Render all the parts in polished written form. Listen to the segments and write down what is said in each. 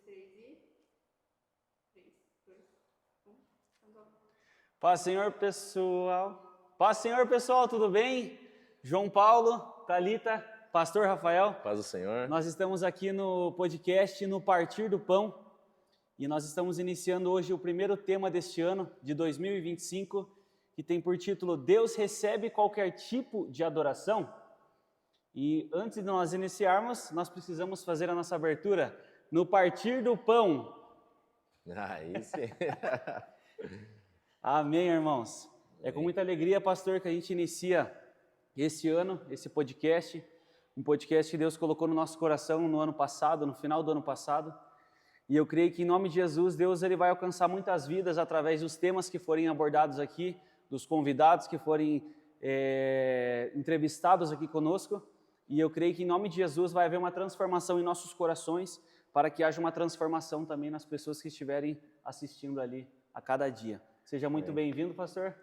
6 e 3, 2, 1. Paz, Senhor, pessoal. Paz, Senhor, pessoal, tudo bem? João Paulo, Thalita, Pastor Rafael. Paz do Senhor. Nós estamos aqui no podcast No Partir do Pão e nós estamos iniciando hoje o primeiro tema deste ano, de 2025, que tem por título Deus recebe qualquer tipo de adoração? E antes de nós iniciarmos, nós precisamos fazer a nossa abertura no Partir do Pão. Aí sim. Amém, irmãos. É com muita alegria, pastor, que a gente inicia esse ano, esse podcast, um podcast que Deus colocou no nosso coração no ano passado, no final do ano passado. E eu creio que em nome de Jesus, Deus ele vai alcançar muitas vidas através dos temas que forem abordados aqui, dos convidados que forem entrevistados aqui conosco. E eu creio que em nome de Jesus vai haver uma transformação em nossos corações, para que haja uma transformação também nas pessoas que estiverem assistindo ali a cada dia. Seja muito bem-vindo, pastor.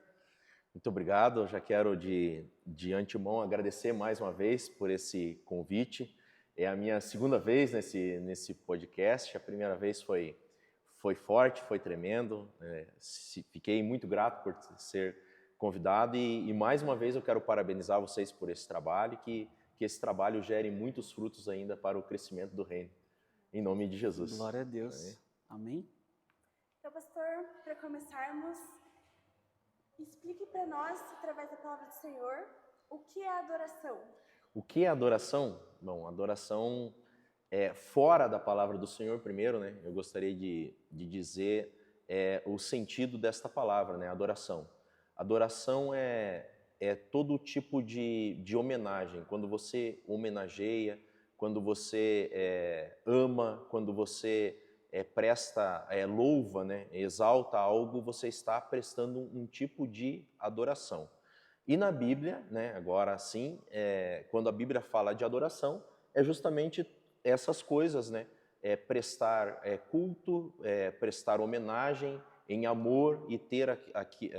Muito obrigado. Eu já quero de antemão agradecer mais uma vez por esse convite. É a minha segunda vez nesse podcast. A primeira vez foi forte, foi tremendo. Fiquei muito grato por ser convidado e mais uma vez eu quero parabenizar vocês por esse trabalho, que esse trabalho gere muitos frutos ainda para o crescimento do reino. Em nome de Jesus. Glória a Deus. Amém. Então, pastor, para começarmos, explique para nós, através da palavra do Senhor, o que é adoração. O que é adoração? Bom, adoração é fora da palavra do Senhor primeiro, né? Eu gostaria de dizer o sentido desta palavra, né? Adoração. Adoração é todo tipo de homenagem. Quando você homenageia, quando você ama, quando você presta, louva, né? Exalta algo, você está prestando um tipo de adoração. E na Bíblia, né, agora sim, quando a Bíblia fala de adoração, é justamente essas coisas, né? Prestar culto, prestar homenagem em amor e ter aqui,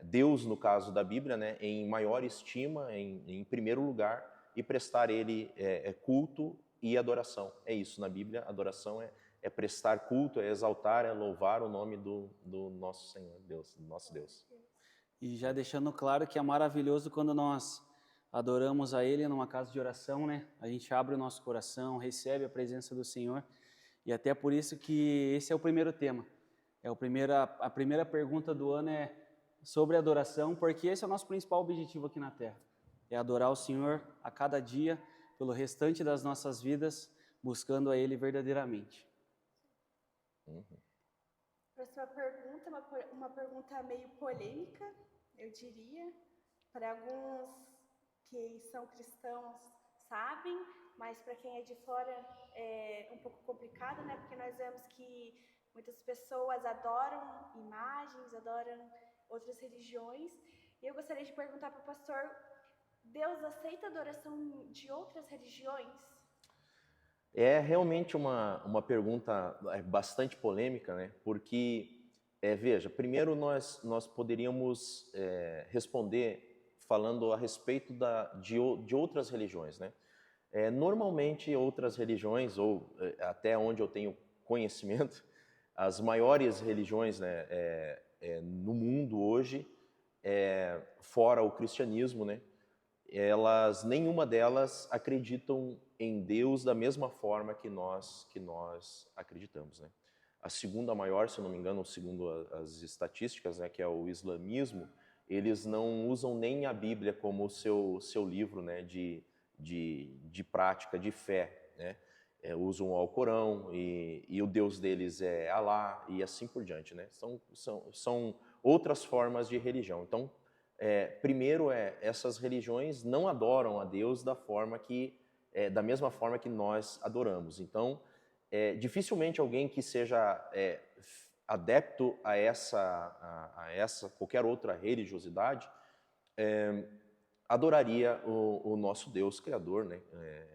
Deus, no caso da Bíblia, né, em maior estima, em primeiro lugar, e prestar Ele culto e adoração. É isso, na Bíblia, adoração é prestar culto, é exaltar, é louvar o nome do nosso Senhor, Deus, do nosso Deus. E já deixando claro que é maravilhoso quando nós adoramos a Ele numa casa de oração, né? A gente abre o nosso coração, recebe a presença do Senhor. E até por isso que esse é o primeiro tema. A primeira pergunta do ano é sobre adoração, porque esse é o nosso principal objetivo aqui na Terra. É adorar o Senhor a cada dia, pelo restante das nossas vidas, buscando a Ele verdadeiramente. Próxima pergunta, uma pergunta meio polêmica, eu diria, para alguns que são cristãos sabem, mas para quem é de fora é um pouco complicado, né? Porque nós vemos que muitas pessoas adoram imagens, adoram outras religiões. E eu gostaria de perguntar para o pastor, Deus aceita a adoração de outras religiões? É realmente uma pergunta bastante polêmica, né? Porque, veja, primeiro nós poderíamos responder falando a respeito de outras religiões, né? Normalmente outras religiões, ou até onde eu tenho conhecimento, as maiores religiões, né, no mundo hoje, fora o cristianismo, né? Nenhuma delas acreditam em Deus da mesma forma que nós acreditamos, né? A segunda maior, se eu não me engano, segundo as estatísticas, né, que é o islamismo, eles não usam nem a Bíblia como seu livro, né, de prática, de fé, né? Usam o Alcorão e o Deus deles é Alá e assim por diante, né? São outras formas de religião. Então, primeiro essas religiões não adoram a Deus da mesma forma que nós adoramos. Então, dificilmente alguém que seja adepto a essa qualquer outra religiosidade adoraria o nosso Deus Criador, né?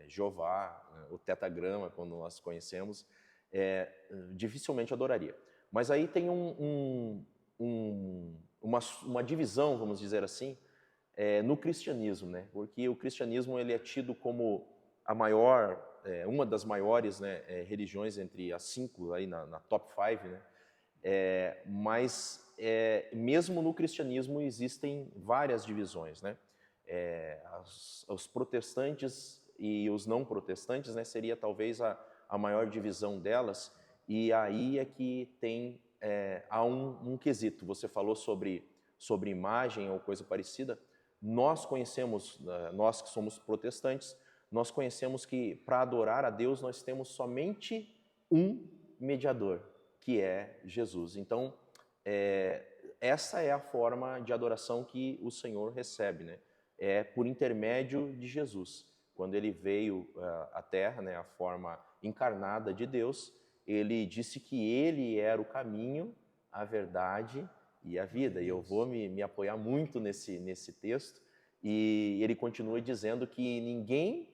Jeová, o Tetagrama, quando nós conhecemos, dificilmente adoraria. Mas aí tem uma divisão, vamos dizer assim, no cristianismo, né? Porque o cristianismo ele é tido como a maior uma das maiores, né, religiões entre as 5 aí na top 5, né? Mas mesmo no cristianismo existem várias divisões, né? Os protestantes e os não protestantes, né, seria talvez a maior divisão delas, e aí é que há um quesito. Você falou sobre imagem ou coisa parecida. Nós conhecemos, nós que somos protestantes, nós conhecemos que para adorar a Deus nós temos somente um mediador, que é Jesus. Então, essa é a forma de adoração que o Senhor recebe, né? É por intermédio de Jesus. Quando ele veio à Terra, né, a forma encarnada de Deus, ele disse que ele era o caminho, a verdade e a vida. E eu vou me apoiar muito nesse texto. E ele continua dizendo que ninguém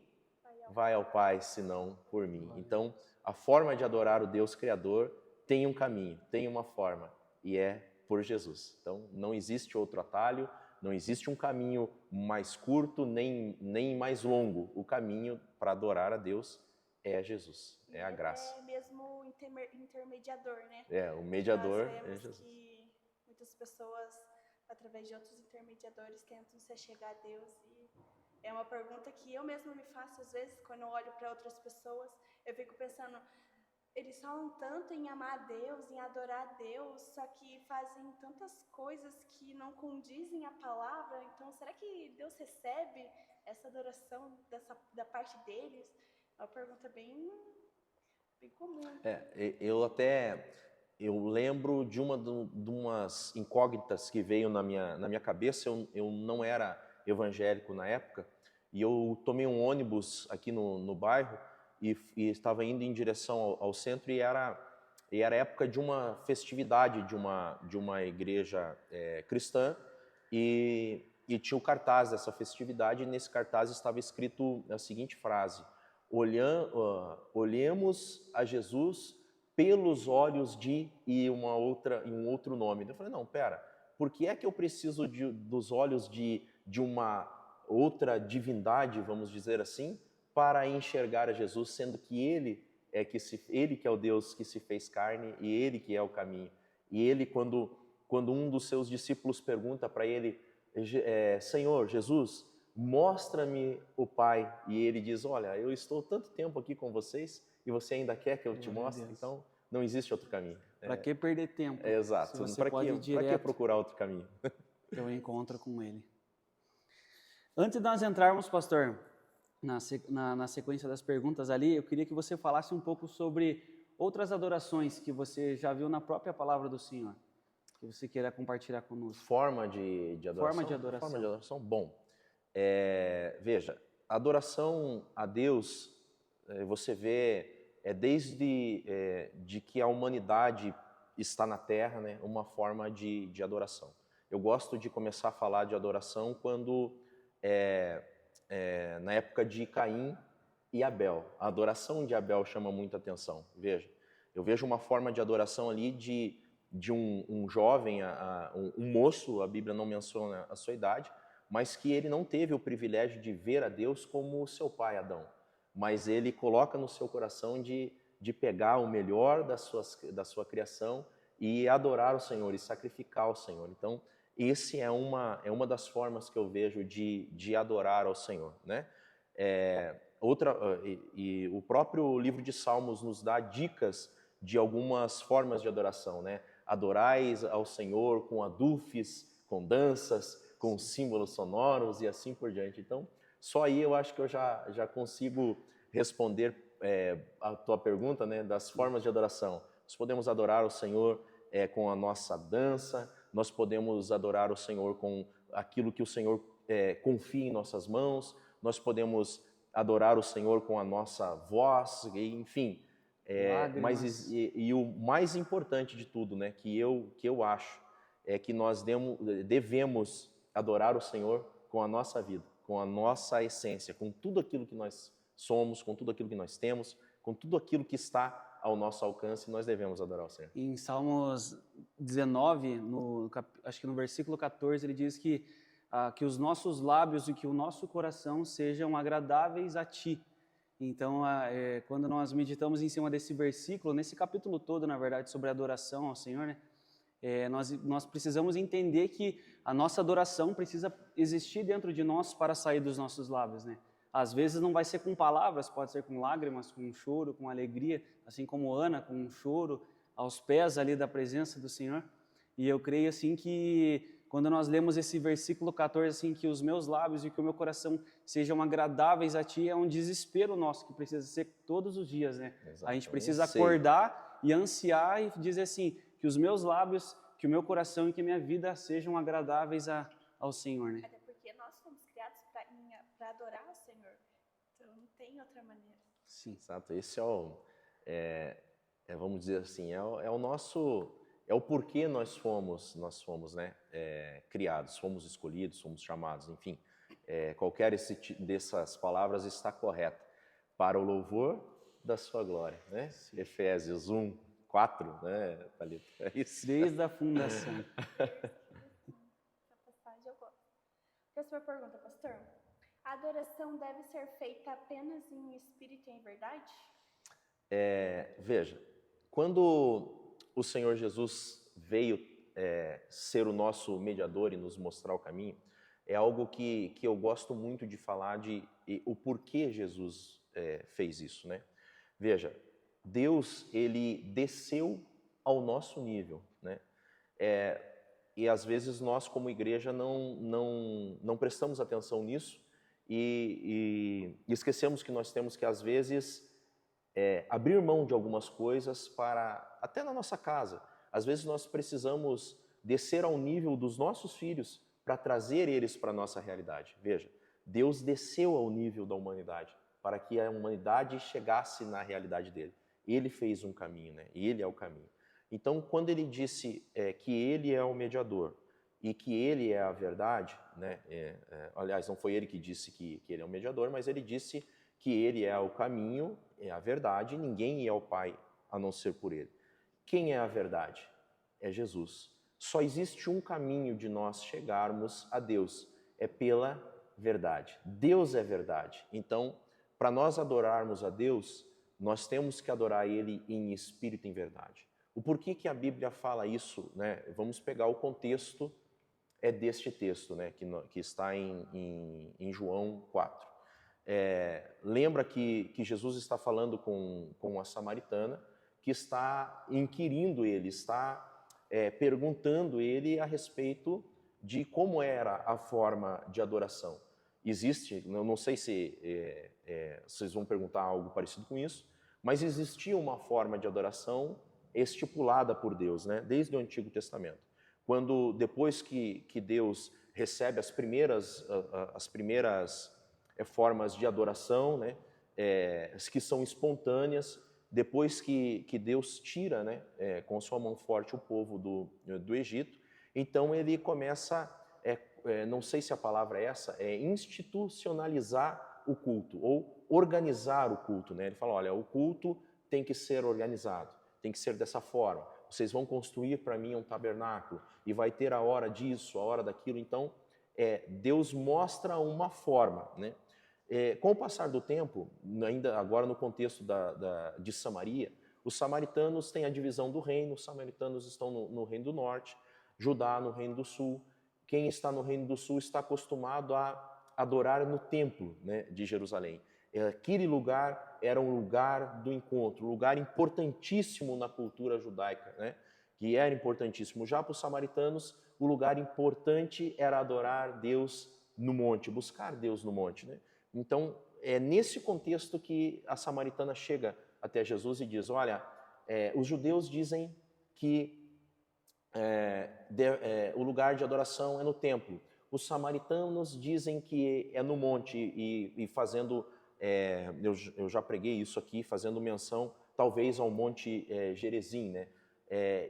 vai ao Pai senão por mim. Então, a forma de adorar o Deus Criador tem um caminho, tem uma forma, e é por Jesus. Então, não existe outro atalho, não existe um caminho mais curto nem mais longo. O caminho para adorar a Deus é Jesus, é a graça. É mesmo intermediador, né? O mediador Nós vemos é Jesus. que muitas pessoas, através de outros intermediadores, tentam se chegar a Deus. E é uma pergunta que eu mesma me faço às vezes, quando eu olho para outras pessoas, eu fico pensando, eles falam tanto em amar a Deus, em adorar a Deus, só que fazem tantas coisas que não condizem a palavra. Então, será que Deus recebe essa adoração da parte deles? É uma pergunta bem comum. Eu lembro de umas incógnitas que veio na minha cabeça. Eu não era evangélico na época, e eu tomei um ônibus aqui no bairro e estava indo em direção ao centro, e era época de uma festividade de uma igreja cristã, e tinha o cartaz dessa festividade, e nesse cartaz estava escrito a seguinte frase: olhemos a Jesus pelos olhos de... e um outro nome. Eu falei, não, pera, por que é que eu preciso dos olhos de uma outra divindade, vamos dizer assim, para enxergar a Jesus, sendo que ele que é o Deus que se fez carne, e ele que é o caminho? E ele, quando um dos seus discípulos pergunta para ele, Senhor, Jesus, mostra-me o Pai, e ele diz, olha, eu estou tanto tempo aqui com vocês, e você ainda quer que eu te mostre? Então, não existe outro caminho. Para que perder tempo? Exato. Para que procurar outro caminho? Eu encontro com ele. Antes de nós entrarmos, pastor, na sequência das perguntas ali, eu queria que você falasse um pouco sobre outras adorações que você já viu na própria palavra do Senhor, que você queira compartilhar conosco. Forma de adoração? Forma de adoração. Forma de adoração, bom. Veja, a adoração a Deus, você vê, desde de que a humanidade está na Terra, né, uma forma de adoração. Eu gosto de começar a falar de adoração quando, na época de Caim e Abel. A adoração de Abel chama muita atenção. Veja, eu vejo uma forma de adoração ali de um jovem, um moço, a Bíblia não menciona a sua idade, mas que ele não teve o privilégio de ver a Deus como o seu pai Adão. Mas ele coloca no seu coração de pegar o melhor da sua criação e adorar o Senhor, e sacrificar o Senhor. Então, esse é uma das formas que eu vejo de adorar ao Senhor, né? E o próprio livro de Salmos nos dá dicas de algumas formas de adoração, né? Adorais ao Senhor com adufes, com danças, com símbolos sonoros e assim por diante. Então, só aí eu acho que eu já consigo responder a tua pergunta, né, das formas de adoração. Nós podemos adorar o Senhor com a nossa dança, nós podemos adorar o Senhor com aquilo que o Senhor confia em nossas mãos, nós podemos adorar o Senhor com a nossa voz, enfim. Mas o mais importante de tudo, né, que eu acho, é que nós devemos adorar o Senhor com a nossa vida, com a nossa essência, com tudo aquilo que nós somos, com tudo aquilo que nós temos, com tudo aquilo que está ao nosso alcance, nós devemos adorar o Senhor. Em Salmos 19, acho que no versículo 14, ele diz que os nossos lábios e que o nosso coração sejam agradáveis a Ti. Então, quando nós meditamos em cima desse versículo, nesse capítulo todo, na verdade, sobre a adoração ao Senhor, né? Nós precisamos entender que a nossa adoração precisa existir dentro de nós para sair dos nossos lábios, né? Às vezes não vai ser com palavras, pode ser com lágrimas, com um choro, com alegria, assim como Ana, com um choro aos pés ali da presença do Senhor. E eu creio assim que quando nós lemos esse versículo 14, assim, que os meus lábios e que o meu coração sejam agradáveis a Ti, é um desespero nosso que precisa ser todos os dias, né? Exato, a gente precisa acordar e ansiar e dizer assim, que os meus lábios, que o meu coração e que a minha vida sejam agradáveis ao Senhor, né? Até porque nós fomos criados para adorar o Senhor. Então não tem outra maneira. Sim, exato. Esse vamos dizer assim, é o nosso, é o porquê nós fomos, né, criados, fomos escolhidos, fomos chamados, enfim. Qualquer dessas palavras está correta para o louvor da sua glória, né? Sim. Efésios 1, 4, né, Thalita? É isso. Desde a fundação. Essa passagem eu gosto. Próxima pergunta, pastor. A adoração deve ser feita apenas em espírito e em verdade? Veja, quando o Senhor Jesus veio ser o nosso mediador e nos mostrar o caminho, é algo que eu gosto muito de falar o porquê Jesus fez isso, né? Veja, Deus, Ele desceu ao nosso nível, né? E às vezes nós, como igreja, não prestamos atenção nisso e esquecemos que nós temos que, às vezes, abrir mão de algumas coisas até na nossa casa. Às vezes nós precisamos descer ao nível dos nossos filhos para trazer eles para a nossa realidade. Veja, Deus desceu ao nível da humanidade para que a humanidade chegasse na realidade dele. Ele fez um caminho, né? Ele é o caminho. Então, quando ele disse que ele é o mediador e que ele é a verdade, né? Aliás, não foi ele que disse que ele é o mediador, mas ele disse que ele é o caminho, é a verdade, ninguém é o Pai a não ser por ele. Quem é a verdade? É Jesus. Só existe um caminho de nós chegarmos a Deus, é pela verdade. Deus é verdade. Então, para nós adorarmos a Deus, nós temos que adorar Ele em espírito e em verdade. O porquê que a Bíblia fala isso, né? Vamos pegar o contexto deste texto, né? Que está em João 4. Lembra que Jesus está falando com a samaritana, que está inquirindo ele, está perguntando ele a respeito de como era a forma de adoração. Existe, eu não sei se vocês vão perguntar algo parecido com isso, mas existia uma forma de adoração estipulada por Deus, né? Desde o Antigo Testamento. Depois que Deus recebe as primeiras formas de adoração, né? Que são espontâneas, depois que Deus tira, né? Com sua mão forte o povo do Egito, então ele começa, não sei se a palavra é essa, institucionalizar o culto, ou organizar o culto, né? Ele fala, olha, o culto tem que ser organizado, tem que ser dessa forma, vocês vão construir para mim um tabernáculo, e vai ter a hora disso, a hora daquilo. Então, Deus mostra uma forma, né? Com o passar do tempo, ainda agora no contexto de Samaria, os samaritanos têm a divisão do reino, os samaritanos estão no reino do norte, Judá no reino do sul. Quem está no reino do sul está acostumado a adorar no templo, né, de Jerusalém. Aquele lugar era um lugar do encontro, um lugar importantíssimo na cultura judaica, né, que era importantíssimo. Já para os samaritanos, o lugar importante era adorar Deus no monte, buscar Deus no monte, né? Então, é nesse contexto que a samaritana chega até Jesus e diz, olha, os judeus dizem que o lugar de adoração é no templo. Os samaritanos dizem que é no monte e fazendo, eu já preguei isso aqui, fazendo menção talvez ao monte Gerizim, né?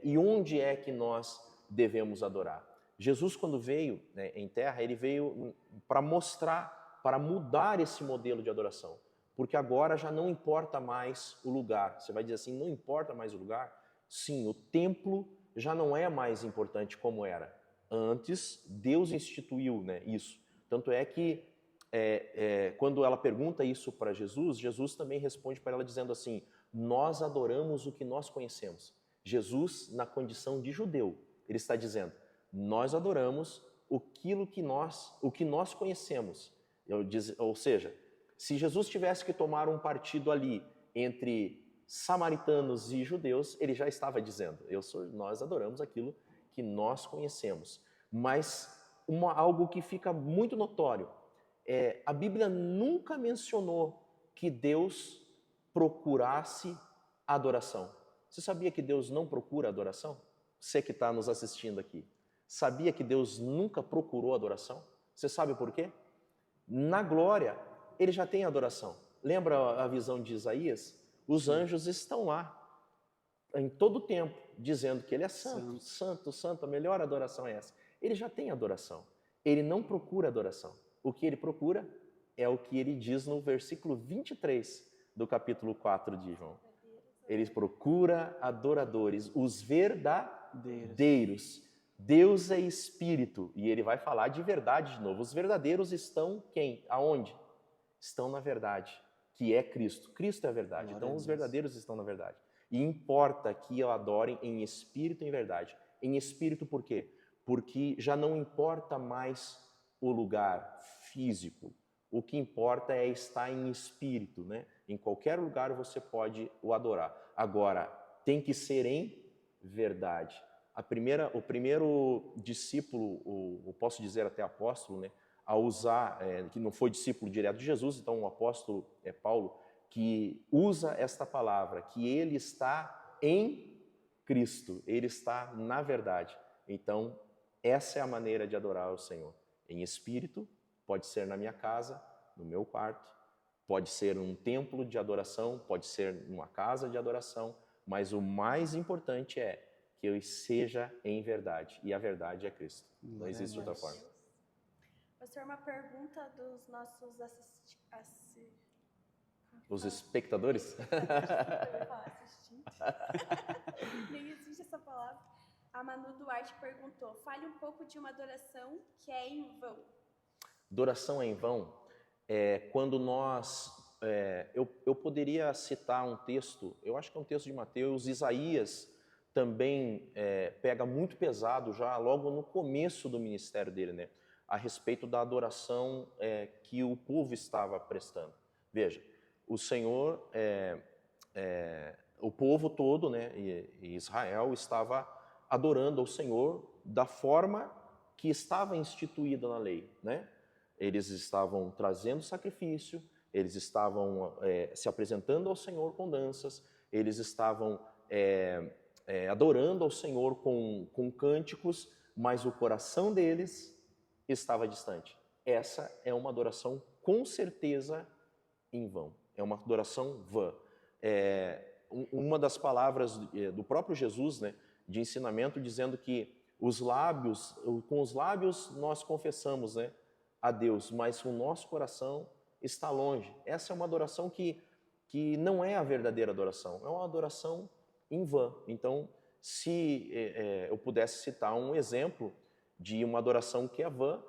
E onde é que nós devemos adorar? Jesus, quando veio, né, em terra, ele veio para mostrar, para mudar esse modelo de adoração, porque agora já não importa mais o lugar. Você vai dizer assim, não importa mais o lugar? Sim, o templo já não é mais importante como era. Antes, Deus instituiu, né, isso. Tanto é que quando ela pergunta isso para Jesus, Jesus também responde para ela dizendo assim, nós adoramos o que nós conhecemos. Jesus, na condição de judeu, ele está dizendo, nós adoramos aquilo que nós conhecemos. Ou seja, se Jesus tivesse que tomar um partido ali entre samaritanos e judeus, ele já estava dizendo, nós adoramos aquilo que nós conhecemos. Mas algo que fica muito notório, a Bíblia nunca mencionou que Deus procurasse adoração. Você sabia que Deus não procura adoração? Você que está nos assistindo aqui, sabia que Deus nunca procurou adoração? Você sabe por quê? Na glória, ele já tem adoração. Lembra a visão de Isaías? Os anjos estão lá, em todo o tempo, dizendo que ele é santo, santo, santo, a melhor adoração é essa. Ele já tem adoração. Ele não procura adoração. O que ele procura é o que ele diz no versículo 23 do capítulo 4 de João. Ele procura adoradores, os verdadeiros. Deus é espírito, e ele vai falar de verdade de novo. Os verdadeiros estão quem? Aonde? Estão na verdade, que é Cristo. Cristo é a verdade. Então os verdadeiros estão na verdade. E importa que eu adorem em espírito e em verdade. Em espírito por quê? Porque já não importa mais o lugar físico. O que importa é estar em espírito, né? Em qualquer lugar você pode o adorar. Agora, tem que ser em verdade. O primeiro discípulo, posso dizer até apóstolo, né? A usar, que não foi discípulo direto de Jesus, então o apóstolo é Paulo, que usa esta palavra, que ele está em Cristo, ele está na verdade. Então, essa é a maneira de adorar o Senhor. Em espírito, pode ser na minha casa, no meu quarto, pode ser um templo de adoração, pode ser numa casa de adoração, mas o mais importante é que eu seja em verdade, e a verdade é Cristo. Não existe outra forma. Pastor, uma pergunta dos nossos Os espectadores? Nem existe essa palavra. A Manu Duarte perguntou, fale um pouco de uma adoração que é em vão. Adoração é em vão é quando nós... eu poderia citar um texto, eu acho que é um texto de Mateus, Isaías também pega muito pesado já logo no começo do ministério dele, né? A respeito da adoração que o povo estava prestando. Veja, o Senhor, o povo todo, né, e Israel estava adorando ao Senhor da forma que estava instituída na lei, né? Eles estavam trazendo sacrifício, eles estavam se apresentando ao Senhor com danças, eles estavam adorando ao Senhor com cânticos, mas o coração deles estava distante. Essa é uma adoração com certeza em vão. É uma adoração vã. Uma das palavras do próprio Jesus, né, de ensinamento, dizendo que com os lábios nós confessamos, né, a Deus, mas o nosso coração está longe. Essa é uma adoração que não é a verdadeira adoração, é uma adoração em vão. Então, se eu pudesse citar um exemplo de uma adoração que é vã,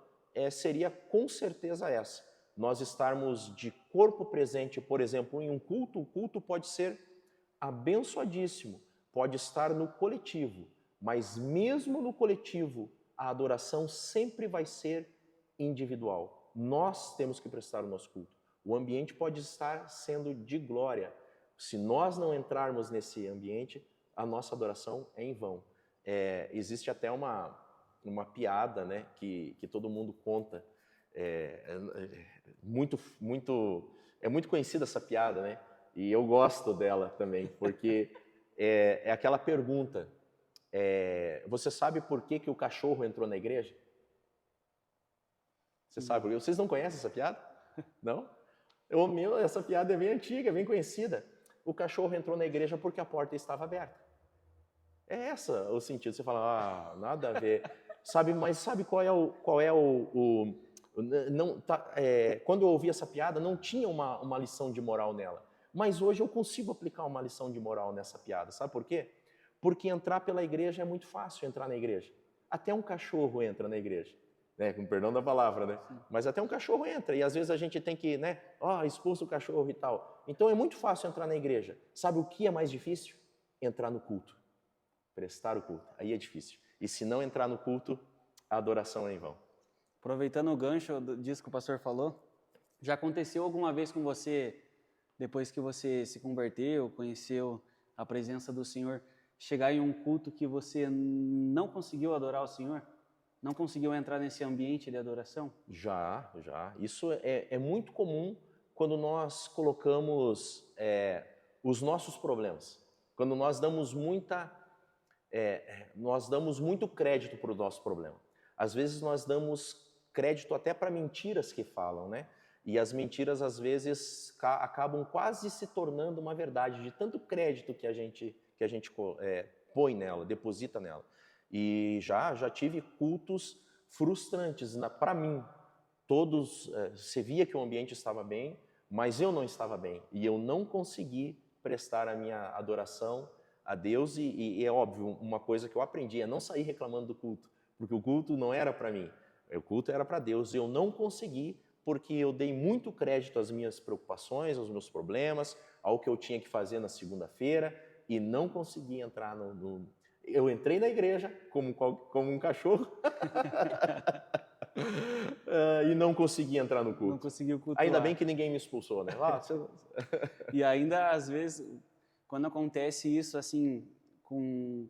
seria com certeza essa. Nós estarmos de corpo presente, por exemplo, em um culto, o culto pode ser abençoadíssimo, pode estar no coletivo, mas mesmo no coletivo, a adoração sempre vai ser individual. Nós temos que prestar o nosso culto. O ambiente pode estar sendo de glória. Se nós não entrarmos nesse ambiente, a nossa adoração é em vão. Existe até uma piada, né, que todo mundo conta. É muito conhecida essa piada, né? E eu gosto dela também, porque é aquela pergunta, você sabe por que o cachorro entrou na igreja? Você sabe por quê? Vocês não conhecem essa piada? Não? Essa piada é bem antiga, bem conhecida. O cachorro entrou na igreja porque a porta estava aberta. É essa o sentido. Você fala, nada a ver. Mas sabe qual é quando eu ouvi essa piada, não tinha uma lição de moral nela. Mas hoje eu consigo aplicar uma lição de moral nessa piada. Sabe por quê? Porque entrar pela igreja é muito fácil, entrar na igreja. Até um cachorro entra na igreja. né? Com perdão da palavra, né? Mas até um cachorro entra e às vezes a gente tem que, né? Expulsa o cachorro e tal. Então é muito fácil entrar na igreja. Sabe o que é mais difícil? Entrar no culto, prestar o culto. Aí é difícil. E se não entrar no culto, a adoração é em vão. Aproveitando o gancho disso que o pastor falou, já aconteceu alguma vez com você, depois que você se converteu, conheceu a presença do Senhor, chegar em um culto que você não conseguiu adorar o Senhor? Não conseguiu entrar nesse ambiente de adoração? Já. Isso é muito comum quando nós colocamos os nossos problemas. Quando nós damos muito crédito para o nosso problema. Às vezes nós damos crédito até para mentiras que falam, né? E as mentiras às vezes acabam quase se tornando uma verdade, de tanto crédito que a gente põe nela, deposita nela. E já tive cultos frustrantes para mim. Todos, você via que o ambiente estava bem, mas eu não estava bem. E eu não consegui prestar a minha adoração a Deus. E é óbvio, uma coisa que eu aprendi é não sair reclamando do culto, porque o culto não era para mim, o culto era para Deus. Eu não consegui porque eu dei muito crédito às minhas preocupações, aos meus problemas, ao que eu tinha que fazer na segunda-feira, e não consegui entrar Eu entrei na igreja como um cachorro e não consegui entrar no culto. Não conseguiu cultuar. Ainda bem que ninguém me expulsou, né? E ainda, às vezes, quando acontece isso, assim, com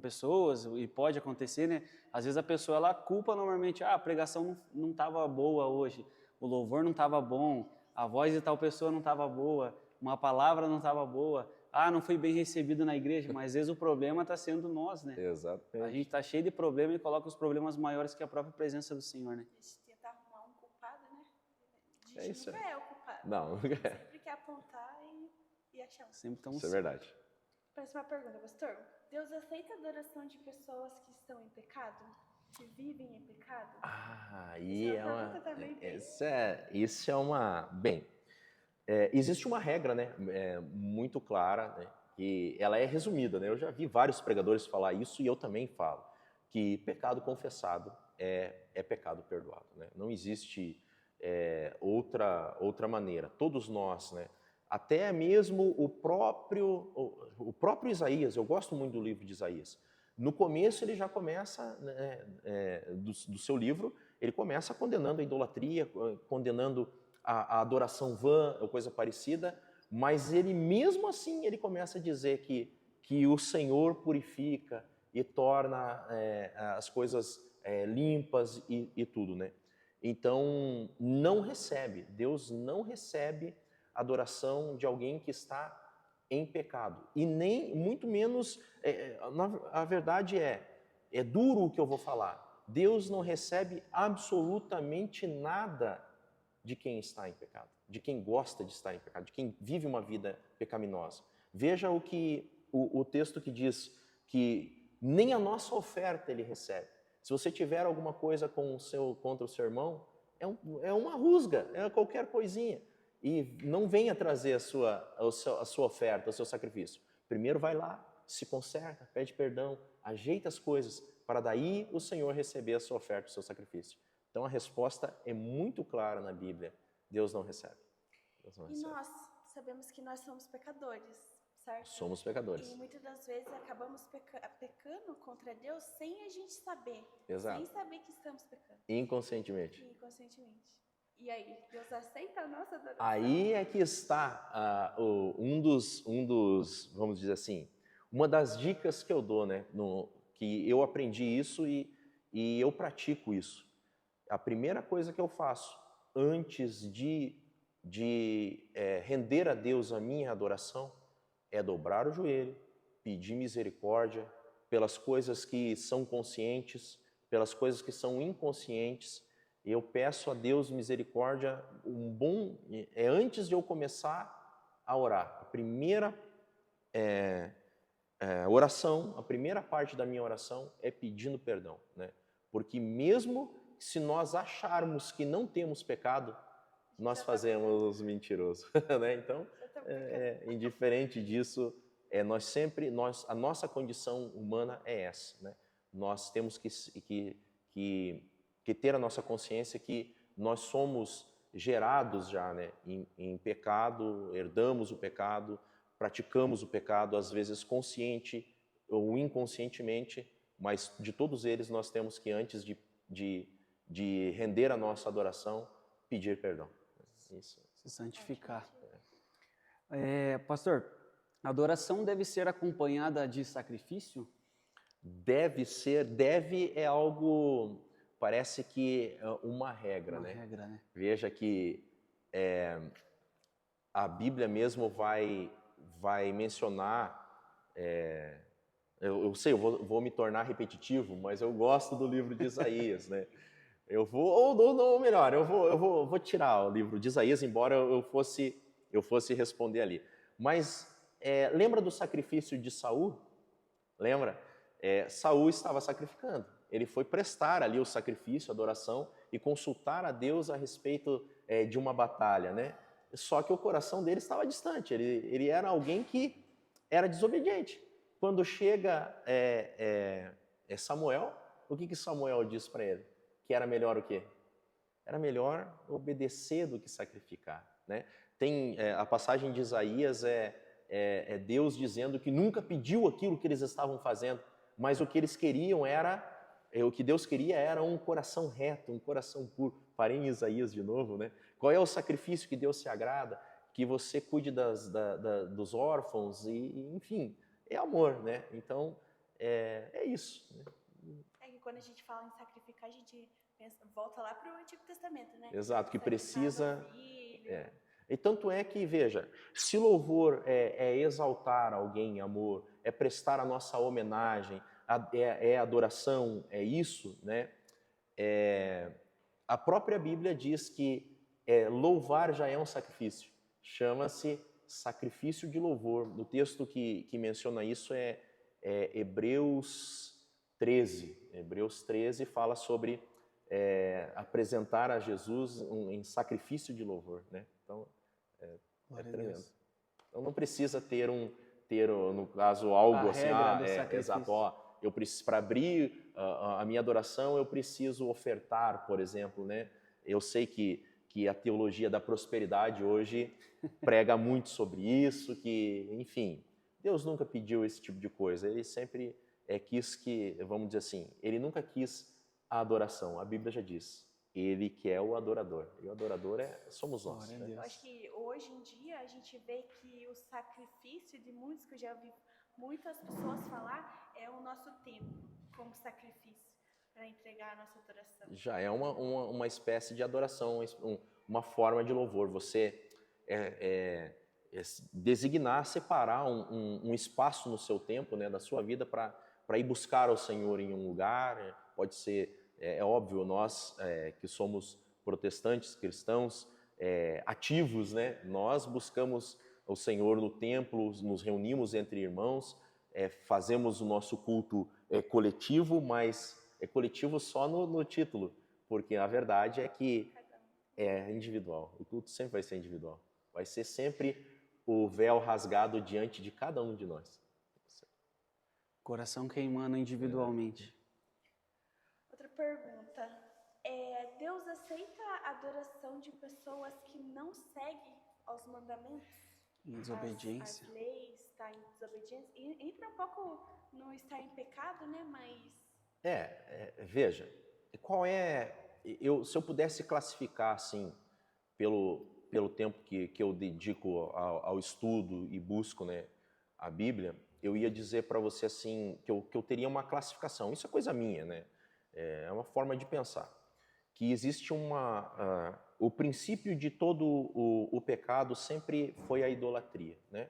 pessoas, e pode acontecer, né? Às vezes a pessoa, ela culpa normalmente, a pregação não estava boa hoje, o louvor não estava bom, a voz de tal pessoa não estava boa, uma palavra não estava boa, não foi bem recebido na igreja, mas às vezes o problema está sendo nós, né? Exatamente. A gente está cheio de problema e coloca os problemas maiores que a própria presença do Senhor, né? A gente tenta arrumar um culpado, né? A É gente isso nunca é o culpado. Não, Sempre quer apontar e achar. Sempre estamos... Isso é verdade. Próxima pergunta, pastor. Deus aceita a adoração de pessoas que estão em pecado? Que vivem em pecado? Isso é uma... Bem, existe uma regra, né, muito clara, né, que ela é resumida, né? Eu já vi vários pregadores falar isso e eu também falo, que pecado confessado é pecado perdoado, né? Não existe outra maneira. Todos nós, né? Até mesmo o próprio Isaías, eu gosto muito do livro de Isaías. No começo ele já começa, né, do seu livro, ele começa condenando a idolatria, condenando a adoração vã, ou coisa parecida, mas ele mesmo assim ele começa a dizer que o Senhor purifica e torna as coisas limpas e tudo, né? Então Deus não recebe adoração de alguém que está em pecado. E nem, muito menos, a verdade é duro o que eu vou falar. Deus não recebe absolutamente nada de quem está em pecado, de quem gosta de estar em pecado, de quem vive uma vida pecaminosa. Veja o texto que diz que nem a nossa oferta ele recebe. Se você tiver alguma coisa contra o seu irmão, é uma rusga, é qualquer coisinha. E não venha trazer a sua oferta, o seu sacrifício. Primeiro vai lá, se conserta, pede perdão, ajeita as coisas, para daí o Senhor receber a sua oferta, o seu sacrifício. Então a resposta é muito clara na Bíblia. Deus não recebe. Deus não recebe. E nós sabemos que nós somos pecadores, certo? Somos pecadores. E muitas das vezes acabamos pecando contra Deus sem a gente saber. Exato. Sem saber que estamos pecando. Inconscientemente. E aí, Deus aceita a nossa adoração? Aí é que está um dos, vamos dizer assim, uma das dicas que eu dou, né? Que eu aprendi isso e eu pratico isso. A primeira coisa que eu faço antes de render a Deus a minha adoração é dobrar o joelho, pedir misericórdia pelas coisas que são conscientes, pelas coisas que são inconscientes. Eu peço a Deus misericórdia, antes de eu começar a orar. A primeira oração, a primeira parte da minha oração é pedindo perdão, né? Porque mesmo se nós acharmos que não temos pecado, nós fazemos mentiroso, né? Então, indiferente disso, a nossa condição humana é essa, né? Nós temos que que ter a nossa consciência que nós somos gerados já, né, em pecado, herdamos o pecado, praticamos o pecado, às vezes consciente ou inconscientemente, mas de todos eles nós temos que, antes de render a nossa adoração, pedir perdão. Isso. Se santificar. Pastor, a adoração deve ser acompanhada de sacrifício? Deve ser, deve é algo, parece que é uma regra, Uma né? regra, né? Veja que a Bíblia mesmo vai mencionar, eu sei, eu vou me tornar repetitivo, mas eu gosto do livro de Isaías, né? Eu vou, ou melhor, eu vou tirar o livro de Isaías, embora eu fosse responder ali. Mas lembra do sacrifício de Saul? Lembra? Saul estava sacrificando. Ele foi prestar ali o sacrifício, a adoração, e consultar a Deus a respeito de uma batalha, né? Só que o coração dele estava distante. Ele era alguém que era desobediente. Quando chega Samuel, o que Samuel diz para ele? Que era melhor o quê? Era melhor obedecer do que sacrificar, né? Tem a passagem de Isaías Deus dizendo que nunca pediu aquilo que eles estavam fazendo, mas o que eles queriam o que Deus queria era um coração reto, um coração puro. Parei em Isaías de novo, né? Qual é o sacrifício que Deus se agrada? Que você cuide dos órfãos e, enfim, é amor, né? Então, é isso, né? Que quando a gente fala em sacrificar, a gente volta lá para o Antigo Testamento, né? Exato, que precisa... Filho. E tanto é que, veja, se louvor é exaltar alguém em amor, é prestar a nossa homenagem, é adoração, é isso, né? A própria Bíblia diz que louvar já é um sacrifício. Chama-se sacrifício de louvor. No texto que menciona isso é Hebreus 13. Hebreus 13 fala sobre apresentar a Jesus em sacrifício de louvor, né? Então, é tremendo. Então não precisa ter no caso, algo a assim, regra do sacrifício. Exato, eu preciso, para abrir a minha adoração, eu preciso ofertar, por exemplo, né? Eu sei que a teologia da prosperidade hoje prega muito sobre isso, que, enfim, Deus nunca pediu esse tipo de coisa, ele sempre quis que, vamos dizer assim, ele nunca quis a adoração, a Bíblia já diz. Ele que é o adorador. E o adorador somos nós. Né? Eu acho que hoje em dia a gente vê que o sacrifício de muitos, que eu já ouvi muitas pessoas falar, é o nosso tempo como sacrifício para entregar a nossa adoração. Já é uma espécie de adoração, uma forma de louvor. Você designar, separar um espaço no seu tempo, né, da sua vida, para ir buscar ao Senhor em um lugar. Pode ser... É óbvio, nós que somos protestantes, cristãos, ativos, né? Nós buscamos o Senhor no templo, nos reunimos entre irmãos, fazemos o nosso culto coletivo, mas é coletivo só no título, porque a verdade é que é individual. O culto sempre vai ser individual. Vai ser sempre o véu rasgado diante de cada um de nós. Coração queimando individualmente. Outra pergunta. Deus aceita a adoração de pessoas que não seguem aos mandamentos? Em desobediência. As leis, está em desobediência. Entra um pouco no estar em pecado, né? Mas... veja, se eu pudesse classificar, assim, pelo tempo que eu dedico ao estudo e busco, né, a Bíblia, eu ia dizer para você, assim, que eu teria uma classificação. Isso é coisa minha, né? É uma forma de pensar. Que existe o princípio de todo o pecado sempre foi a idolatria, né?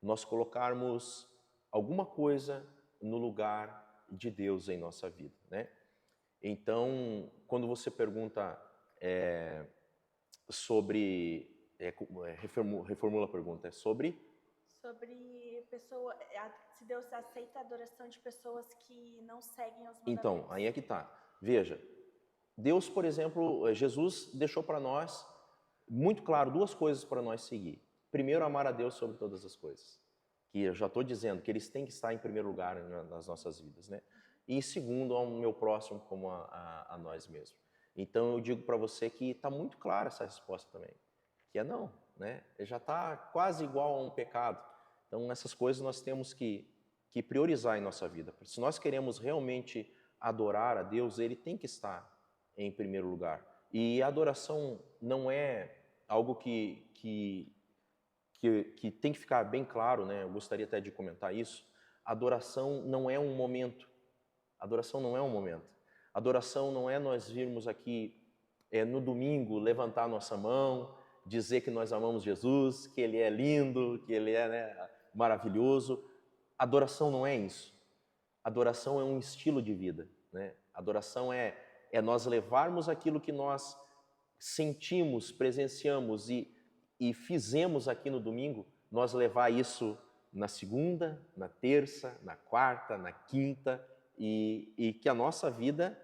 Nós colocarmos alguma coisa no lugar de Deus em nossa vida, né? Então, quando você pergunta sobre... reformula a pergunta. Sobre se Deus aceita a adoração de pessoas que não seguem os mandamentos. Então, aí é que tá. Veja, Deus, por exemplo, Jesus deixou para nós muito claro duas coisas para nós seguir. Primeiro, amar a Deus sobre todas as coisas. Que eu já estou dizendo que eles têm que estar em primeiro lugar nas nossas vidas, né? E segundo, ao meu próximo como a nós mesmos. Então eu digo para você que está muito clara essa resposta também, que é não, né? Já está quase igual a um pecado. Então essas coisas nós temos que priorizar em nossa vida. Se nós queremos realmente adorar a Deus, Ele tem que estar em primeiro lugar. E a adoração não é algo que tem que ficar bem claro, né? Eu gostaria até de comentar isso. Adoração não é um momento. Adoração não é um momento. Adoração não é nós virmos aqui no domingo, levantar nossa mão, dizer que nós amamos Jesus, que Ele é lindo, que Ele é, né, maravilhoso. Adoração não é isso. Adoração é um estilo de vida, né? Adoração é nós levarmos aquilo que nós sentimos, presenciamos e fizemos aqui no domingo, nós levar isso na segunda, na terça, na quarta, na quinta, e que a nossa vida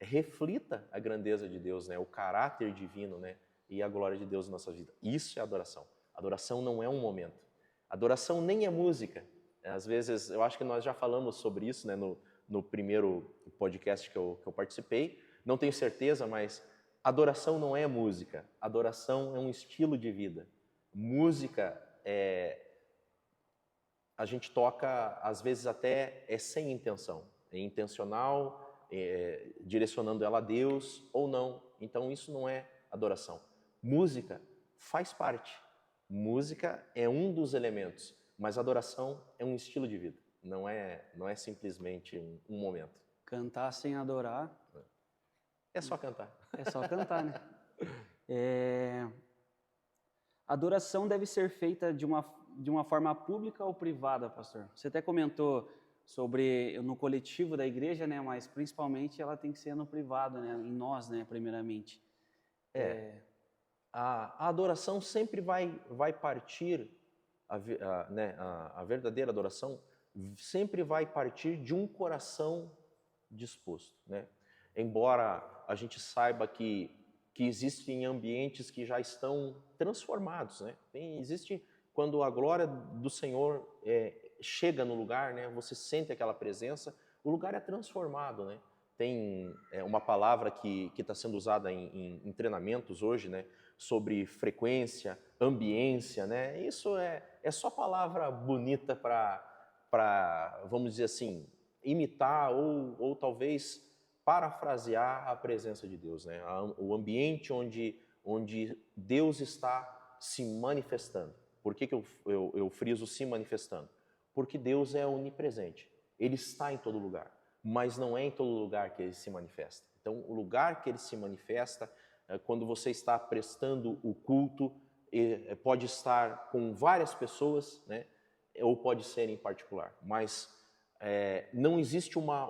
reflita a grandeza de Deus, né? O caráter divino, né? E a glória de Deus na nossa vida. Isso é adoração. Adoração não é um momento. Adoração nem é música. Às vezes, eu acho que nós já falamos sobre isso, né? No primeiro podcast que eu participei. Não tenho certeza, mas adoração não é música. Adoração é um estilo de vida. Música a gente toca, às vezes, até sem intenção. É intencional, direcionando ela a Deus ou não. Então, isso não é adoração. Música faz parte. Música é um dos elementos, mas adoração é um estilo de vida. Não é simplesmente um momento. Cantar sem adorar... É só cantar. É só cantar, né? Adoração deve ser feita de uma forma pública ou privada, pastor? Você até comentou sobre no coletivo da igreja, né? Mas principalmente ela tem que ser no privado, né? Em nós, né? Primeiramente. A adoração sempre vai partir, a verdadeira adoração sempre vai partir de um coração disposto, né? Embora a gente saiba que existem ambientes que já estão transformados, né? Existe quando a glória do Senhor chega no lugar, né? Você sente aquela presença, o lugar é transformado, né? Tem uma palavra que está sendo usada em treinamentos hoje, né? Sobre frequência, ambiência, né? Isso é só palavra bonita para, vamos dizer assim, imitar ou talvez parafrasear a presença de Deus, né? O ambiente onde Deus está se manifestando. Por que eu friso se manifestando? Porque Deus é onipresente. Ele está em todo lugar, mas não é em todo lugar que Ele se manifesta. Então, o lugar que Ele se manifesta, quando você está prestando o culto, pode estar com várias pessoas, né? Ou pode ser em particular, mas não existe uma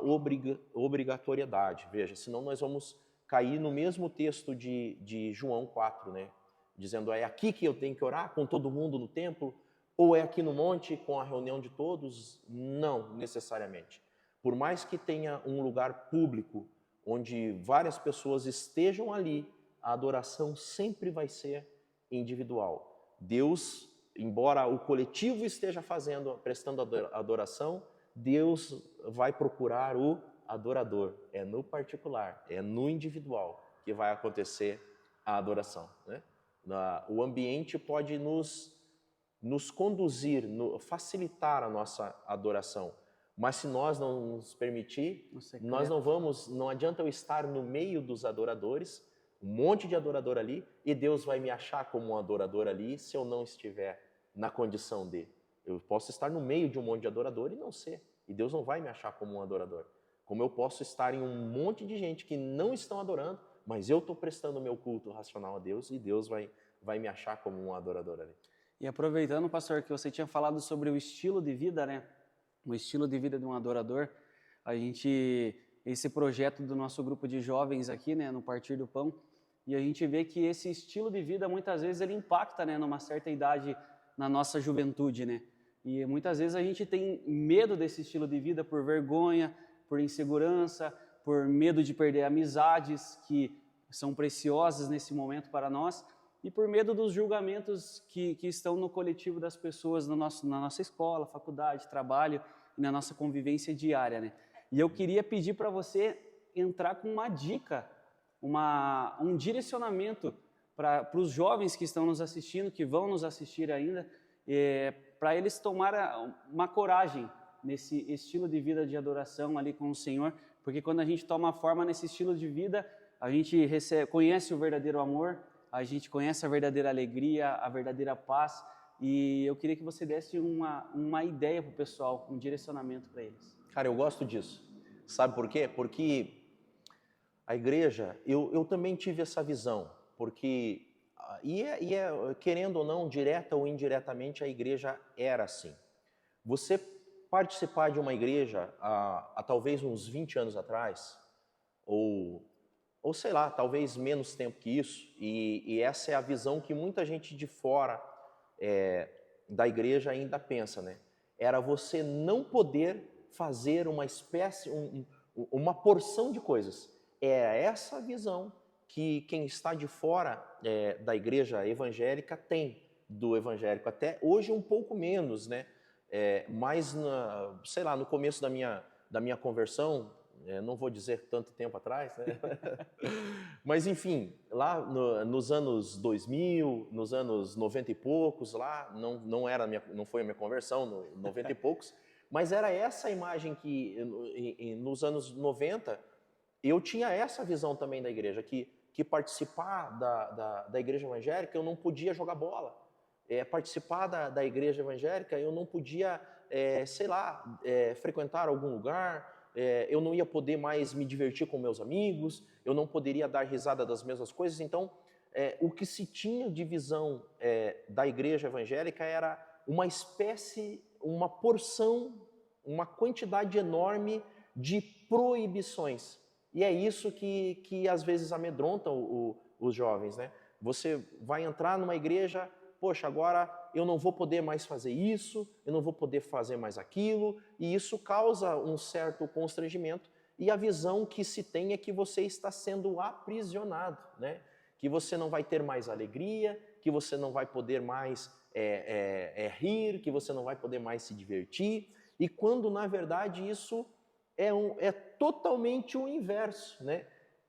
obrigatoriedade, veja, senão nós vamos cair no mesmo texto de João 4, né? Dizendo, é aqui que eu tenho que orar com todo mundo no templo, ou é aqui no monte com a reunião de todos? Não, necessariamente. Por mais que tenha um lugar público, onde várias pessoas estejam ali, a adoração sempre vai ser individual. Deus, embora o coletivo esteja prestando adoração, Deus vai procurar o adorador. É no particular, é no individual que vai acontecer a adoração, né? O ambiente pode nos conduzir, facilitar a nossa adoração. Mas se nós não nos permitir, não adianta eu estar no meio dos adoradores, um monte de adorador ali, e Deus vai me achar como um adorador ali se eu não estiver na condição de. Eu posso estar no meio de um monte de adorador e não ser. E Deus não vai me achar como um adorador. Como eu posso estar em um monte de gente que não estão adorando, mas eu estou prestando o meu culto racional a Deus e Deus vai me achar como um adorador ali. E aproveitando, pastor, que você tinha falado sobre o estilo de vida, né? O estilo de vida de um adorador. Esse projeto do nosso grupo de jovens aqui, né? No Partir do Pão. E a gente vê que esse estilo de vida, muitas vezes, ele impacta, né? Numa certa idade, na nossa juventude, né? E muitas vezes a gente tem medo desse estilo de vida por vergonha, por insegurança, por medo de perder amizades que são preciosas nesse momento para nós e por medo dos julgamentos que estão no coletivo das pessoas na nossa escola, faculdade, trabalho e na nossa convivência diária, né? E eu queria pedir para você entrar com uma dica um direcionamento para os jovens que estão nos assistindo, que vão nos assistir ainda, para eles tomarem uma coragem nesse estilo de vida de adoração ali com o Senhor, porque quando a gente toma forma nesse estilo de vida, a gente conhece o verdadeiro amor, a gente conhece a verdadeira alegria, a verdadeira paz, e eu queria que você desse uma ideia para o pessoal, um direcionamento para eles. Cara, eu gosto disso. Sabe por quê? Porque a igreja, eu também tive essa visão, porque, querendo ou não, direta ou indiretamente, a igreja era assim. Você participar de uma igreja há talvez uns 20 anos atrás, ou sei lá, talvez menos tempo que isso, e essa é a visão que muita gente de fora da igreja ainda pensa, né? Era você não poder fazer uma espécie, uma porção de coisas. É essa visão que quem está de fora da igreja evangélica tem do evangélico. Até hoje um pouco menos, né? Mas, sei lá, no começo da minha conversão, não vou dizer tanto tempo atrás, né? Mas, enfim, lá nos anos 2000, nos anos 90 e poucos, lá, não foi a minha conversão, no 90 e poucos, mas era essa imagem que, nos anos 90, eu tinha essa visão também da igreja, que participar da igreja evangélica eu não podia jogar bola. Participar da igreja evangélica eu não podia, sei lá, frequentar algum lugar, eu não ia poder mais me divertir com meus amigos, eu não poderia dar risada das mesmas coisas. Então, o que se tinha de visão da igreja evangélica era uma espécie, uma porção, uma quantidade enorme de proibições. E é isso que às vezes amedronta os jovens, né? Você vai entrar numa igreja, poxa, agora eu não vou poder mais fazer isso, eu não vou poder fazer mais aquilo, e isso causa um certo constrangimento, e a visão que se tem é que você está sendo aprisionado, né? Que você não vai ter mais alegria, que você não vai poder mais rir, que você não vai poder mais se divertir, e quando na verdade isso é totalmente o inverso, né?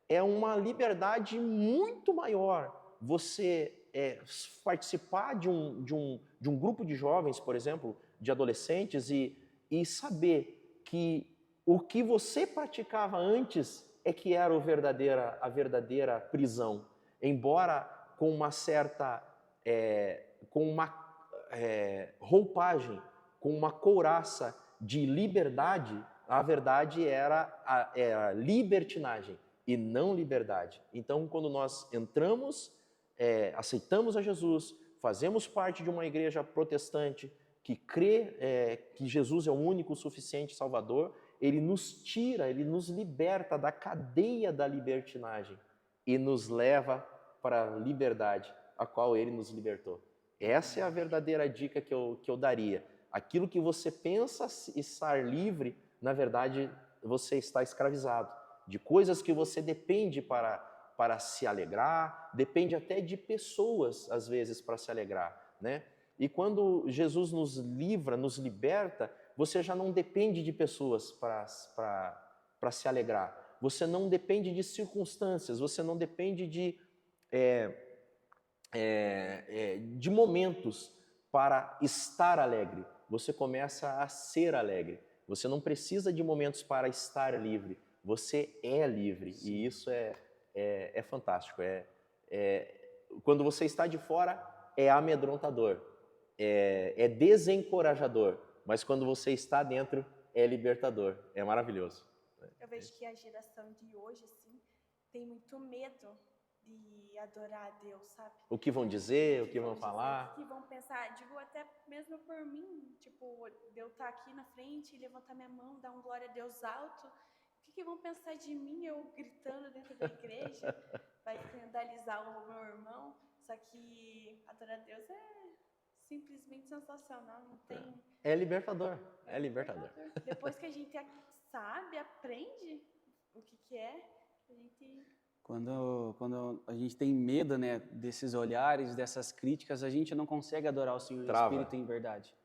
É uma liberdade muito maior. Você participar de um grupo de jovens, por exemplo, de adolescentes, e saber que o que você praticava antes é que era a verdadeira prisão. Embora com uma certa, com uma roupagem, com uma couraça de liberdade, a verdade era a libertinagem e não liberdade. Então, quando nós entramos, aceitamos a Jesus, fazemos parte de uma igreja protestante que crê que Jesus é o único suficiente Salvador, ele nos tira, ele nos liberta da cadeia da libertinagem e nos leva para a liberdade, a qual ele nos libertou. Essa é a verdadeira dica que eu daria. Aquilo que você pensa estar livre, na verdade, você está escravizado. De coisas que você depende para se alegrar, depende até de pessoas, às vezes, para se alegrar, né? E quando Jesus nos livra, nos liberta, você já não depende de pessoas para se alegrar. Você não depende de circunstâncias, você não depende de momentos para estar alegre. Você começa a ser alegre. Você não precisa de momentos para estar livre. Você é livre. Sim. E isso é fantástico. Quando você está de fora, é amedrontador, é desencorajador. Mas quando você está dentro, é libertador. É maravilhoso. Eu vejo que a geração de hoje, assim, tem muito medo de adorar a Deus, sabe? O que vão dizer, o que vão falar. O que vão pensar. Digo até mesmo por mim, tipo, de eu estar aqui na frente e levantar minha mão, dar um glória a Deus alto. O que vão pensar de mim, eu gritando dentro da igreja? Vai escandalizar o meu irmão. Só que adorar a Deus é simplesmente sensacional, não tem... É libertador, é libertador. Depois que a gente sabe, aprende o que é, a gente... Quando a gente tem medo, né, desses olhares, dessas críticas, a gente não consegue adorar o Senhor em espírito e em verdade.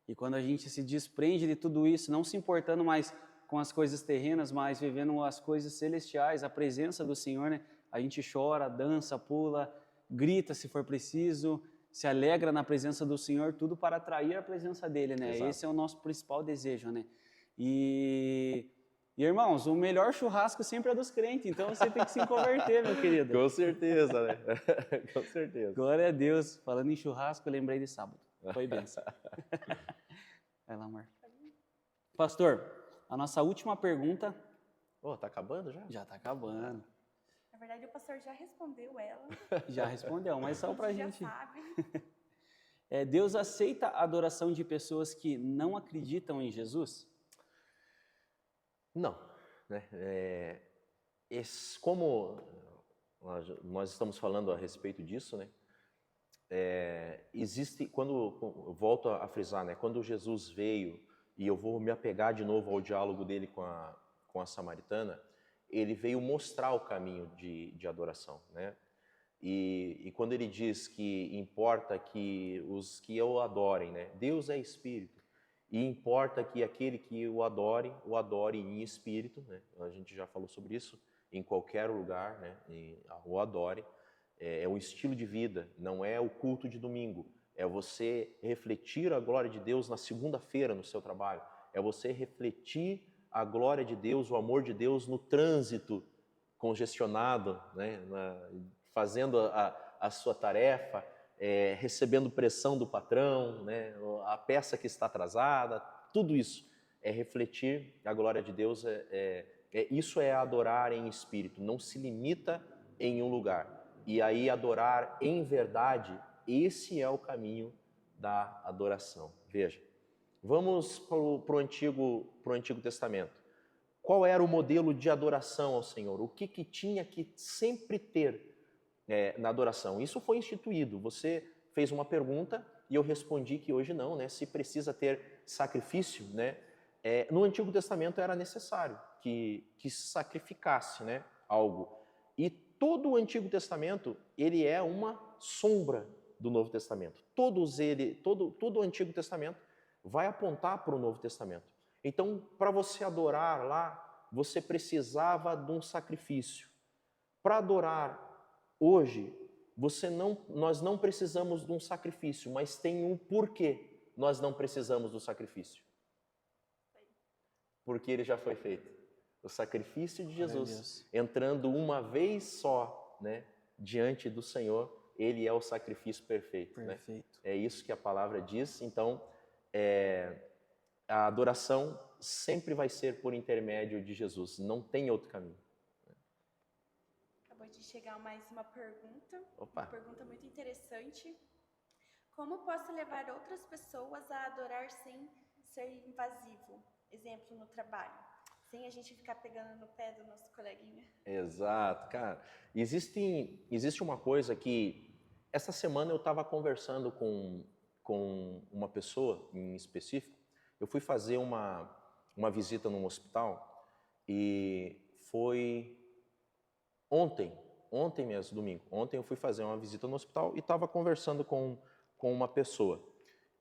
E quando a gente se desprende de tudo isso, não se importando mais com as coisas terrenas, mas vivendo as coisas celestiais, a presença do Senhor, né, A gente chora, dança, pula, grita se for preciso, se alegra na presença do Senhor, tudo para atrair a presença dele, né? Exato. Esse é o nosso principal desejo, né? E irmãos, o melhor churrasco sempre é dos crentes, então você tem que se converter, meu querido. Com certeza, né? Com certeza. Glória a Deus. Falando em churrasco, eu lembrei de sábado. Foi benção. Vai lá, amor. Pastor, a nossa última pergunta. Oh, tá acabando já? Já está acabando. Na verdade, o pastor já respondeu ela. Já respondeu, mas só para a Já gente. sabe. Deus aceita a adoração de pessoas que não acreditam em Jesus? Não, né? Como nós estamos falando a respeito disso, né? Existe, eu volto a frisar, né? Quando Jesus veio, e eu vou me apegar de novo ao diálogo dele com a samaritana, ele veio mostrar o caminho de adoração, né? E quando ele diz que importa que os que o adorem, né? Deus é espírito, e importa que aquele que o adore em espírito, né? A gente já falou sobre isso, em qualquer lugar, né? O adore. É um estilo de vida, não é o culto de domingo. É você refletir a glória de Deus na segunda-feira no seu trabalho. É você refletir a glória de Deus, o amor de Deus no trânsito congestionado, né? Fazendo a sua tarefa, recebendo pressão do patrão, né? A peça que está atrasada, tudo isso é refletir a glória de Deus. Isso é adorar em espírito, não se limita em um lugar. E aí adorar em verdade, esse é o caminho da adoração. Veja, vamos para o Antigo Testamento. Qual era o modelo de adoração ao Senhor? O que tinha que sempre ter na adoração? Isso foi instituído. Você fez uma pergunta e eu respondi que hoje não, né? Se precisa ter sacrifício, né? No Antigo Testamento era necessário que se sacrificasse, né, algo. E todo o Antigo Testamento, ele é uma sombra do Novo Testamento. Todo o Antigo Testamento vai apontar para o Novo Testamento. Então, para você adorar lá, você precisava de um sacrifício. Para adorar hoje, nós não precisamos de um sacrifício, mas tem um porquê nós não precisamos do sacrifício. Porque ele já foi feito. O sacrifício de Jesus, entrando uma vez só, né, diante do Senhor, ele é o sacrifício perfeito. Perfeito. Né? É isso que a palavra diz. Então, a adoração sempre vai ser por intermédio de Jesus. Não tem outro caminho. Acabou de chegar mais uma pergunta. Opa. Uma pergunta muito interessante. Como posso levar outras pessoas a adorar sem ser invasivo? Exemplo, no trabalho. Sem a gente ficar pegando no pé do nosso coleguinha. Exato, cara. Existe uma coisa que... Essa semana eu estava conversando com uma pessoa em específico. Eu fui fazer uma visita num hospital e foi ontem mesmo, domingo. Ontem eu fui fazer uma visita no hospital e estava conversando com uma pessoa.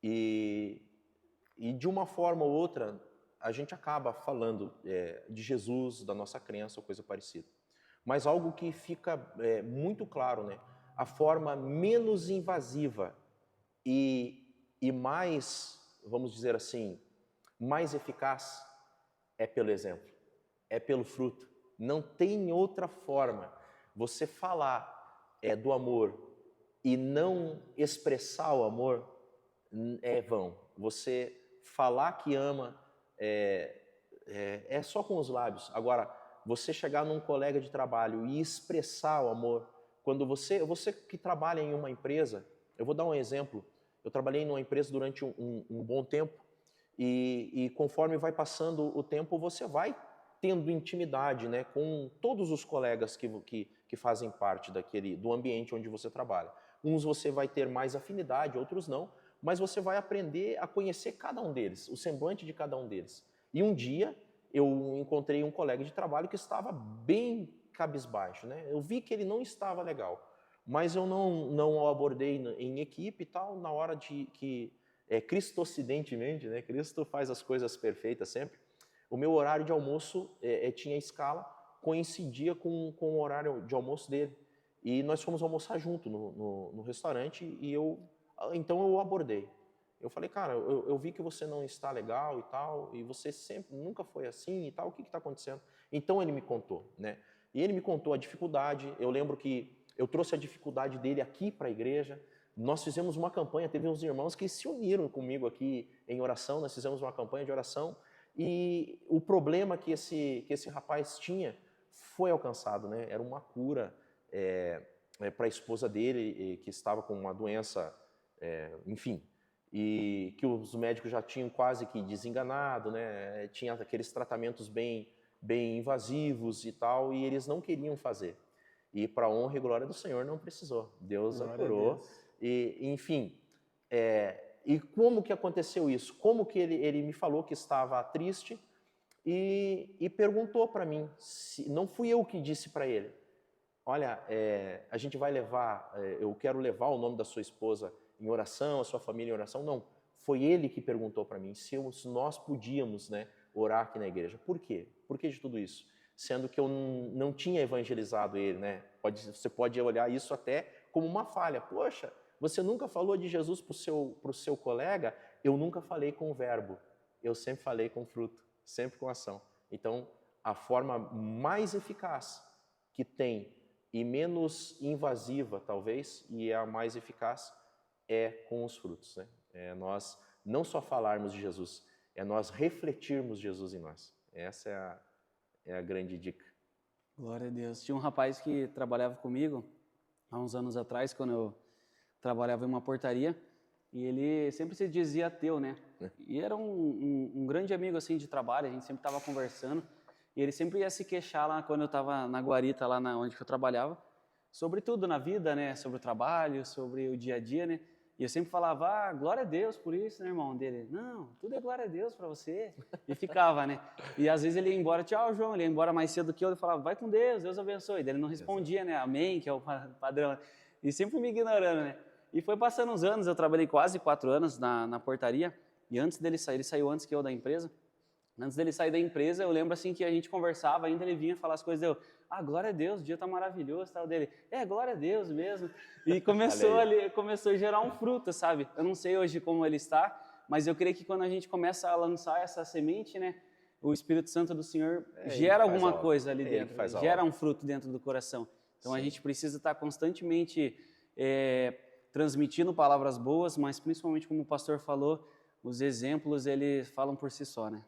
E de uma forma ou outra, a gente acaba falando de Jesus, da nossa crença ou coisa parecida. Mas algo que fica muito claro, né? A forma menos invasiva e mais, vamos dizer assim, mais eficaz é pelo exemplo, é pelo fruto. Não tem outra forma. Você falar do amor e não expressar o amor é vão. Você falar que ama é só com os lábios. Agora, você chegar num colega de trabalho e expressar o amor, quando você que trabalha em uma empresa, eu vou dar um exemplo. Eu trabalhei numa empresa durante um bom tempo e conforme vai passando o tempo, você vai tendo intimidade, né, com todos os colegas que fazem parte do ambiente onde você trabalha. Uns você vai ter mais afinidade, outros não, mas você vai aprender a conhecer cada um deles, o semblante de cada um deles. E um dia eu encontrei um colega de trabalho que estava bem cabisbaixo, né? Eu vi que ele não estava legal, mas eu não o abordei em equipe e tal, na hora de que cristocidentemente, né? Cristo faz as coisas perfeitas sempre. O meu horário de almoço tinha escala coincidia com o horário de almoço dele. E nós fomos almoçar junto no restaurante então eu abordei. Eu falei, cara, eu vi que você não está legal e tal, e você nunca foi assim e tal, o que está acontecendo? Então ele me contou, né? E ele me contou a dificuldade. Eu lembro que eu trouxe a dificuldade dele aqui para a igreja. Nós fizemos uma campanha, teve uns irmãos que se uniram comigo aqui em oração, nós fizemos uma campanha de oração, e o problema que esse rapaz tinha foi alcançado, né? Era uma cura para a esposa dele, que estava com uma doença, enfim, e que os médicos já tinham quase que desenganado, né? Tinha aqueles tratamentos bem invasivos e tal, e eles não queriam fazer. E para a honra e glória do Senhor não precisou. Deus a curou. E, enfim, e como que aconteceu isso? Como que ele me falou que estava triste e perguntou para mim, não fui eu que disse para ele, olha, a gente vai levar, eu quero levar o nome da sua esposa em oração, a sua família em oração. Não, foi ele que perguntou para mim se nós podíamos, né, orar aqui na igreja. Por quê? Por que de tudo isso? Sendo que eu não tinha evangelizado ele, né? Você pode olhar isso até como uma falha. Poxa, você nunca falou de Jesus para o seu colega? Eu nunca falei com o verbo. Eu sempre falei com fruto, sempre com ação. Então, a forma mais eficaz que tem e menos invasiva, talvez, e é a mais eficaz, é com os frutos, né? É nós não só falarmos de Jesus, é nós refletirmos Jesus em nós. Essa é a grande dica. Glória a Deus. Tinha um rapaz que trabalhava comigo há uns anos atrás, quando eu trabalhava em uma portaria, e ele sempre se dizia ateu, né? E era um grande amigo, assim, de trabalho, a gente sempre estava conversando, e ele sempre ia se queixar lá, quando eu estava na guarita, lá onde eu trabalhava, sobre tudo na vida, né? Sobre o trabalho, sobre o dia a dia, né? E eu sempre falava, glória a Deus por isso, né, irmão? Dele, não, tudo é glória a Deus para você. E ficava, né? E às vezes ele ia embora, tchau, João, ele ia embora mais cedo que eu falava, vai com Deus, Deus abençoe. Daí ele não respondia, né, amém, que é o padrão. E sempre me ignorando, né? E foi passando uns anos, eu trabalhei quase 4 anos na portaria, e antes dele sair, ele saiu antes que eu da empresa. Antes dele sair da empresa, eu lembro assim que a gente conversava, ainda ele vinha falar as coisas, eu, glória a Deus, o dia tá maravilhoso, tal dele, glória a Deus mesmo. E começou a gerar um fruto, sabe? Eu não sei hoje como ele está, mas eu creio que quando a gente começa a lançar essa semente, né, o Espírito Santo do Senhor gera alguma coisa ali dentro, gera um fruto dentro do coração. Então a gente precisa estar constantemente transmitindo palavras boas, mas principalmente como o pastor falou, os exemplos, eles falam por si só, né?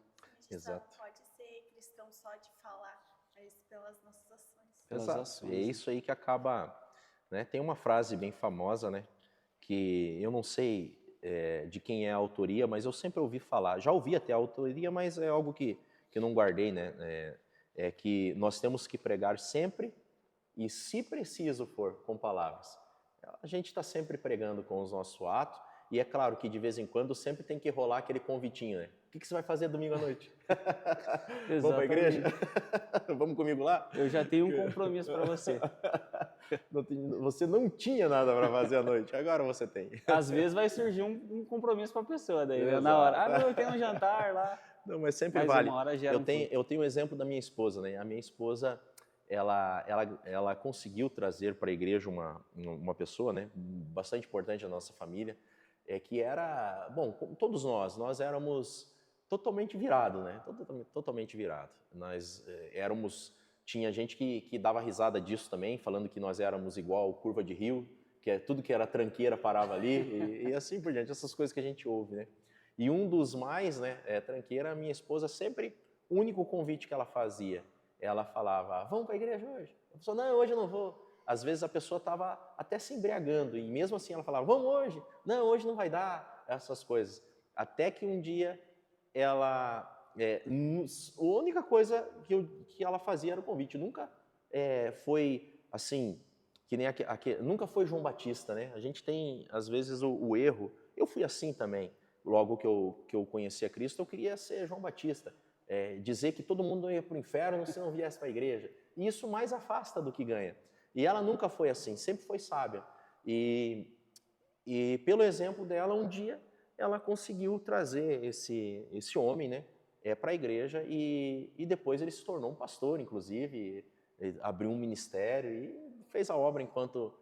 Exato. Não pode ser cristão só de falar, mas pelas nossas ações. Exato. É isso aí que acaba, né? Tem uma frase bem famosa, né? Que eu não sei de quem é a autoria, mas eu sempre ouvi falar. Já ouvi até a autoria, mas é algo que eu não guardei, né? É que nós temos que pregar sempre e, se preciso for, com palavras. A gente está sempre pregando com os nossos atos. E é claro que de vez em quando sempre tem que rolar aquele convitinho, né? O que você vai fazer domingo à noite? Vamos para a igreja? Vamos comigo lá? Eu já tenho um compromisso para você. Você não tinha nada para fazer à noite, agora você tem. Às vezes vai surgir um compromisso para a pessoa, daí na hora, não, eu tenho um jantar lá. Não, mas sempre vale. Uma hora gera eu tenho um exemplo da minha esposa, né? A minha esposa, ela conseguiu trazer para a igreja uma pessoa, né? Bastante importante na nossa família, que era, bom, todos nós éramos totalmente virados, né? Totalmente virados. Nós tinha gente que dava risada disso também, falando que nós éramos igual curva de rio, que tudo que era tranqueira parava ali, e assim por diante, essas coisas que a gente ouve, né? E um dos mais, né, tranqueira, a minha esposa sempre, o único convite que ela fazia, ela falava, vamos para a igreja hoje? A pessoa, não, hoje eu não vou. Às vezes a pessoa estava até se embriagando, e mesmo assim ela falava, vamos hoje? Não, hoje não vai dar, essas coisas. Até que um dia ela, a única coisa que ela fazia era o convite. Nunca foi assim, que nem nunca foi João Batista, né? A gente tem, às vezes, o erro. Eu fui assim também. Logo que eu conheci a Cristo, eu queria ser João Batista. Dizer que todo mundo ia para o inferno se não viesse para a igreja. E isso mais afasta do que ganha. E ela nunca foi assim, sempre foi sábia. E pelo exemplo dela, um dia ela conseguiu trazer esse homem, né, para a igreja e depois ele se tornou um pastor, inclusive, ele abriu um ministério e fez a obra enquanto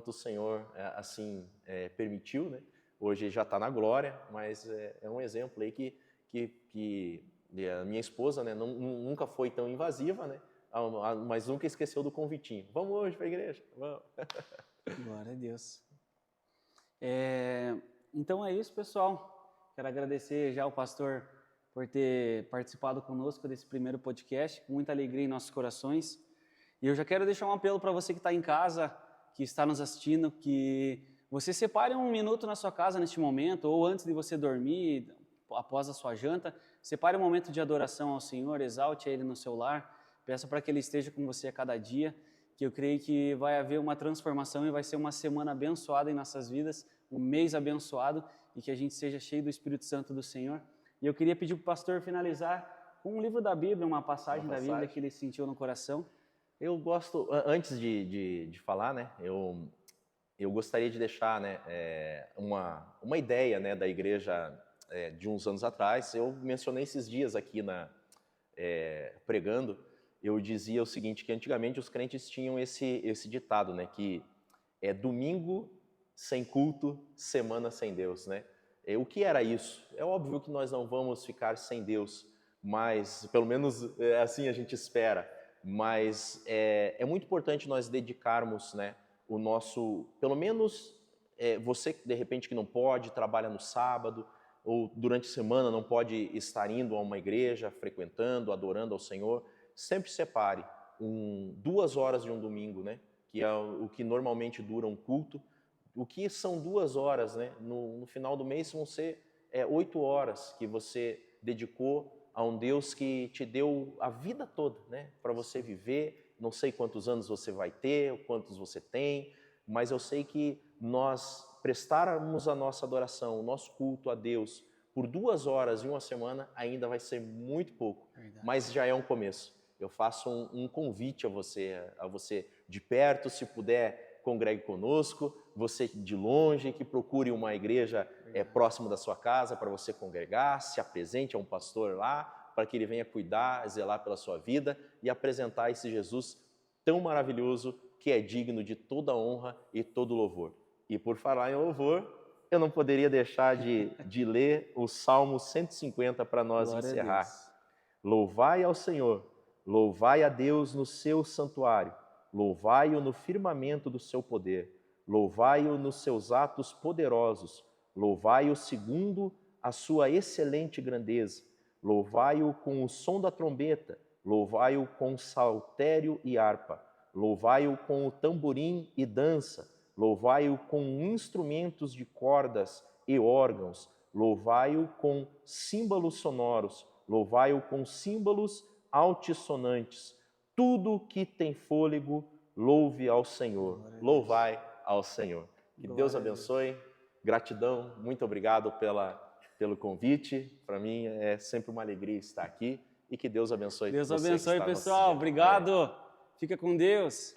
o Senhor assim permitiu, né? Hoje já está na glória, mas é um exemplo aí que a minha esposa, né, nunca foi tão invasiva, né? Mas nunca esqueceu do convitinho. Vamos hoje para a igreja? Vamos. Glória a Deus. Então é isso, pessoal. Quero agradecer já ao pastor por ter participado conosco desse primeiro podcast, com muita alegria em nossos corações. E eu já quero deixar um apelo para você que está em casa, que está nos assistindo, que você separe um minuto na sua casa neste momento, ou antes de você dormir, após a sua janta, separe um momento de adoração ao Senhor, exalte Ele no seu lar, peça para que Ele esteja com você a cada dia, que eu creio que vai haver uma transformação e vai ser uma semana abençoada em nossas vidas, um mês abençoado, e que a gente seja cheio do Espírito Santo do Senhor. E eu queria pedir para o pastor finalizar com um livro da Bíblia, uma passagem da Bíblia que ele sentiu no coração. Eu gosto, antes de falar, né, eu gostaria de deixar, né, uma ideia, né, da igreja de uns anos atrás. Eu mencionei esses dias aqui pregando, eu dizia o seguinte, que antigamente os crentes tinham esse ditado, né, que é domingo sem culto, semana sem Deus, né? O que era isso? É óbvio que nós não vamos ficar sem Deus, mas pelo menos assim a gente espera. Mas é muito importante nós dedicarmos, né, o nosso, pelo menos você de repente que não pode, trabalha no sábado, ou durante a semana não pode estar indo a uma igreja, frequentando, adorando ao Senhor, sempre separe 2 horas de um domingo, né, que é o que normalmente dura um culto. O que são 2 horas, né, no final do mês vão ser 8 horas que você dedicou a um Deus que te deu a vida toda, né, para você viver. Não sei quantos anos você vai ter, quantos você tem, mas eu sei que nós prestarmos a nossa adoração, o nosso culto a Deus por 2 horas em uma semana ainda vai ser muito pouco, mas já é um começo. Eu faço um convite a você de perto, se puder, congregue conosco, você de longe, que procure uma igreja próximo da sua casa para você congregar, se apresente a um pastor lá, para que ele venha cuidar, zelar pela sua vida e apresentar esse Jesus tão maravilhoso que é digno de toda honra e todo louvor. E por falar em louvor, eu não poderia deixar de ler o Salmo 150 para nós encerrar. Louvai ao Senhor, louvai a Deus no seu santuário, louvai-o no firmamento do seu poder, louvai-o nos seus atos poderosos, louvai-o segundo a sua excelente grandeza, louvai-o com o som da trombeta, louvai-o com saltério e harpa, louvai-o com o tamborim e dança, louvai-o com instrumentos de cordas e órgãos, louvai-o com símbolos sonoros, louvai-o com símbolos altissonantes. Tudo que tem fôlego, louve ao Senhor. Louvai ao Senhor. Que Deus abençoe. Gratidão, muito obrigado pelo convite. Para mim é sempre uma alegria estar aqui e que Deus abençoe. Deus abençoe, pessoal. Obrigado. Fica com Deus.